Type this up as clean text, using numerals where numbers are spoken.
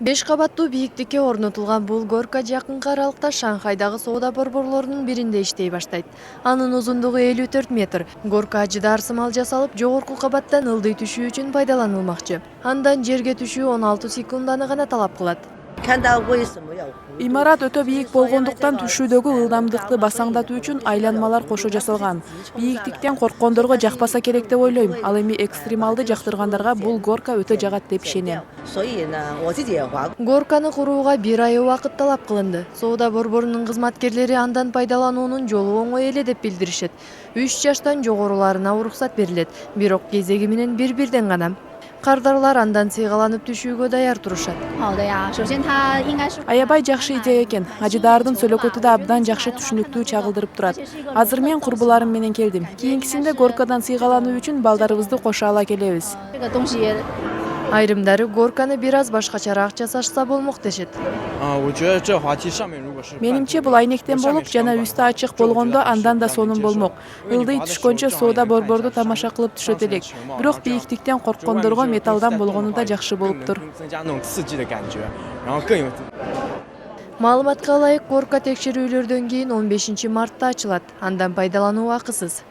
5 кабаттуу бийиктикке орнотулган бул горка жакынкы аралыкта Шанхайдагы соода борборлорунун биринде иштей баштайт. Анын узундугу 54 метр. Горка ажыда арсымал жасалып, жогорку кабаттан ылдый түшүү үчүн пайдаланылмакчы. Андан жерге түшүү 16 секунданы гана талап кылат. Имарат өтө бийик болгондуктан түшүүдөгү ылдамдыкты басаңдатуу үчүн айланмалар кошо жасалган. Бийиктиктен корккондорго жакпаса керек деп ойлойм. Ал эми экстремалды жактыргандарга бул горка өтө жагат деп ишенем. Горканы курууга 1 ай убакыт талап кылынды. Соода борборунун кызматкерлери андан пайдалануунун жолу оңой эле деп билдиришет. 3 жаштан жогоруларына уруксат берилет, бирок кезеги менен бир-бирден гана. Кардарлар андан сыйгаланып түшүүгө даяр турушат. Аябай жакшы идея экен. Ажыдардын сөлөкөтү да абдан жакшы түшүнүктүү чагылдырып турат. Азыр мен курбуларым менен келдим. Кийинкисинде горкадан сыйгалануу үчүн балдарыбызды кошо ала келебиз. Айрымдары горканы бир аз башкачараак жасашса болмок дешет. Менимче бул айнектен болуп, жана үстү ачык болгондо андан да сонун болмок. Ылдый түшкөнчө соода борборду тамаша кылып түшөт элек. Бирок бийиктиктен корккондорго металлдан болгону да жакшы болуптур. Маалыматка ылайык, горка текшерүүлөрдөн кийин 15 мартта ачылат. Андан пайдалануу акысыз.